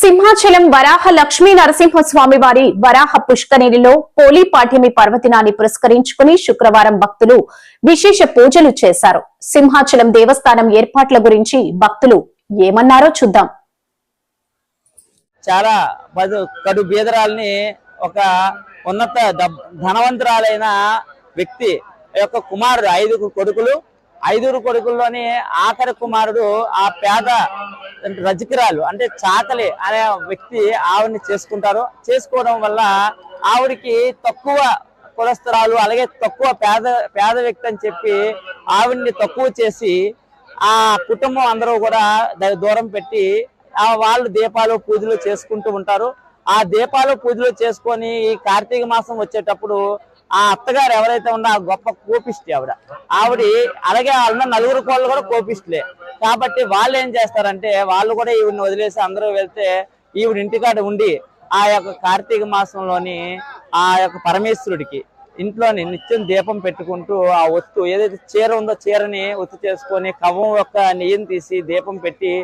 సింహాచలం వరాహ లక్ష్మీ నరసింహస్వామి వారి వరాహ పుష్కరిణిలో పోలీ పాడ్యమి పర్వదినాన్ని పురస్కరించుకుని శుక్రవారం భక్తులు విశేష పూజలు చేశారు. సింహాచలం దేవస్థానం ఏర్పాట్ల గురించి భక్తులు ఏమన్నారో చూద్దాం. చాలా కడు బీదరాల్ని ఒక ఉన్నత ధనవంతురాలైన వ్యక్తి యొక్క కుమారుడు, 5 కొడుకుల్లోని ఆఖరి కుమారుడు ఆ పేద రజకిరాలు అంటే చాకలి అనే వ్యక్తి ఆవిడ్ని చేసుకోవడం వల్ల ఆవిడికి తక్కువ కులస్తరాలు అలాగే తక్కువ పేద వ్యక్తి అని చెప్పి ఆవిడ్ని తక్కువ చేసి ఆ కుటుంబం అందరూ కూడా దూరం పెట్టి వాళ్ళు దీపాలు పూజలు చేసుకుంటూ ఉంటారు. ఆ దీపాలు పూజలు చేసుకొని ఈ కార్తీక మాసం వచ్చేటప్పుడు ఆ అత్తగారు ఎవరైతే ఉన్నా ఆ గొప్ప కోపిష్టి ఆవిడ అలాగే వాళ్ళ 4 కోళ్ళు కూడా కోపిష్టిలే. కాబట్టి వాళ్ళు ఏం చేస్తారంటే వాళ్ళు కూడా ఈవిడిని వదిలేసి అందరూ వెళ్తే ఈవిడ ఇంటికాడ ఉండి ఆ యొక్క కార్తీక మాసంలోని ఆ యొక్క పరమేశ్వరుడికి ఇంట్లోని నిత్యం దీపం పెట్టుకుంటూ ఆ ఒత్తు ఏదైతే చీర ఉందో చీరని ఒత్తు చేసుకొని కవ్వం యొక్క నెయ్యిని తీసి దీపం పెట్టి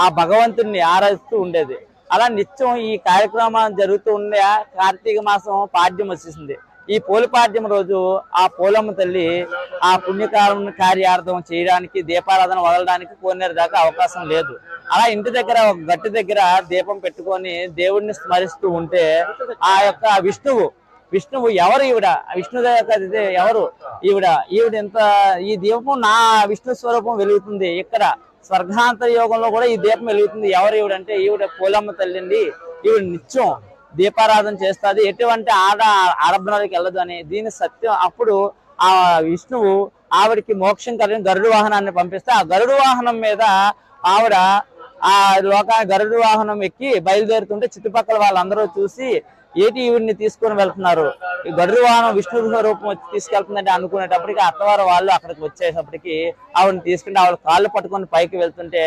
ఆ భగవంతుడిని ఆరాధిస్తూ ఉండేది. అలా నిత్యం ఈ కార్యక్రమాలు జరుగుతూ ఉండే కార్తీక మాసం పాడ్యం వచ్చేసింది. ఈ పోలిపాడ్యం రోజు ఆ పోలమ్మ తల్లి ఆ పుణ్యకాలం కార్యార్థం చేయడానికి దీపారాధన వదలడానికి కోనేరు దాకా అవకాశం లేదు. అలా ఇంటి దగ్గర ఒక గట్టి దగ్గర దీపం పెట్టుకొని దేవుడిని స్మరిస్తూ ఉంటే ఆ యొక్క విష్ణువు ఎవరు ఈవిడ, విష్ణుదేవ ఎవరు ఈవిడ ఇంత ఈ దీపం నా విష్ణు స్వరూపం వెలుగుతుంది, ఇక్కడ స్వర్గాంతర యోగంలో కూడా ఈ దీపం వెలుగుతుంది. ఎవరు ఈవిడంటే ఈవిడ పోలమ్మ తల్లి అండి. ఈవిడ నిత్యం దీపారాధన చేస్తుంది, ఎటువంటి ఆడబిడ్డలకి వెళ్ళదు అని దీని సత్యం. అప్పుడు ఆ విష్ణువు ఆవిడికి మోక్షం కలిగిన గరుడు వాహనాన్ని పంపిస్తే ఆ గరుడు వాహనం మీద ఆవిడ ఆ గరుడు వాహనం ఎక్కి బయలుదేరుతుంటే చుట్టుపక్కల వాళ్ళందరూ చూసి ఏటి ఈవిడిని తీసుకొని వెళ్తున్నారు, ఈ గరుడు వాహనం విష్ణు రూపం వచ్చి తీసుకెళ్తుందంటే అనుకునేటప్పటికి అత్తవారు వాళ్ళు అక్కడికి వచ్చేటప్పటికి ఆవిడని తీసుకుంటే ఆవిడ కాళ్ళు పట్టుకొని పైకి వెళ్తుంటే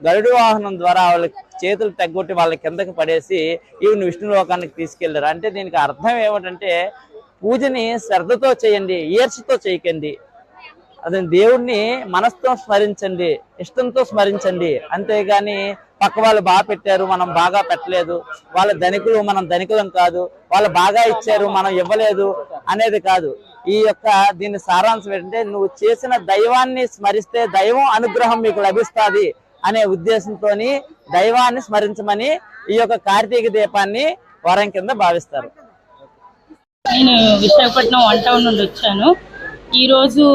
గరుడు వాహనం ద్వారా వాళ్ళ చేతులు తగ్గొట్టి వాళ్ళ కిందకి పడేసి ఈవిని విష్ణు లోకానికి తీసుకెళ్లారు. అంటే దీనికి అర్థం ఏమిటంటే పూజని శ్రద్ధతో చేయండి, ఈర్ష్యతో చేయకండి. అదే దేవుణ్ణి మనసుతో స్మరించండి, ఇష్టంతో స్మరించండి. అంతేగాని పక్క వాళ్ళు బాగా పెట్టారు మనం బాగా పెట్టలేదు, వాళ్ళ ధనికులు మనం ధనికులం కాదు, వాళ్ళు బాగా ఇచ్చారు మనం ఇవ్వలేదు అనేది కాదు. ఈ యొక్క దీని సారాంశం ఏంటంటే నువ్వు చేసిన దైవాన్ని స్మరిస్తే దైవం అనుగ్రహం మీకు లభిస్తుంది అనే ఉద్దేశంతో దైవాన్ని స్మరించమని ఈ యొక్క కార్తీక దీపాన్ని వరం కింద భావిస్తారు. నేను విశాఖపట్నం 1 టౌన్ నుండి వచ్చాను. ఈరోజు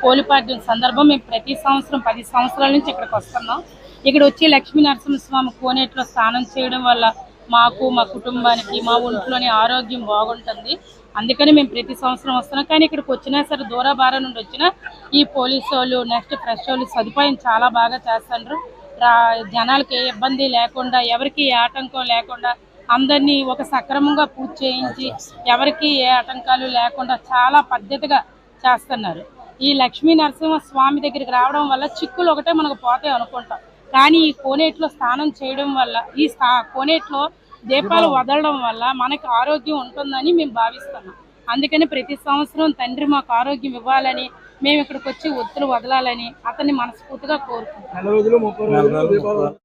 పోలిపాడ్యం సందర్భం మేము ప్రతి సంవత్సరం 10 సంవత్సరాల నుంచి ఇక్కడికి వస్తున్నాం. ఇక్కడ వచ్చి లక్ష్మీ నరసింహస్వామి కోనేటిలో స్నానం చేయడం వల్ల మాకు మా కుటుంబానికి మా ఒంట్లోని ఆరోగ్యం బాగుంటుంది. అందుకని మేము ప్రతి సంవత్సరం వస్తున్నాం. కానీ ఇక్కడికి వచ్చినా సరే దూరభారం నుండి వచ్చినా ఈ పోలీసు వాళ్ళు నెక్స్ట్ ఫ్రెష్ వాళ్ళు సదుపాయం చాలా బాగా చేస్తున్నారు. జనాలకి ఏ ఇబ్బంది లేకుండా ఎవరికి ఏ ఆటంకం లేకుండా అందరినీ ఒక సక్రమంగా పూజ చేయించి ఎవరికి ఏ ఆటంకాలు లేకుండా చాలా పద్ధతిగా చేస్తున్నారు. ఈ లక్ష్మీ నరసింహ స్వామి దగ్గరికి రావడం వల్ల చిక్కులు ఒకటే మనకు పోతాయి అనుకుంటాం. కానీ ఈ కోనేటిలో స్నానం చేయడం వల్ల ఈ కోనేటిలో దీపాలు వదలడం వల్ల మనకు ఆరోగ్యం ఉంటుందని మేము భావిస్తున్నాం. అందుకని ప్రతి సంవత్సరం తండ్రి మాకు ఆరోగ్యం ఇవ్వాలని మేము ఇక్కడికి వచ్చి ఒత్తులు వదలాలని అతన్ని మనస్ఫూర్తిగా కోరుకుంటున్నాం.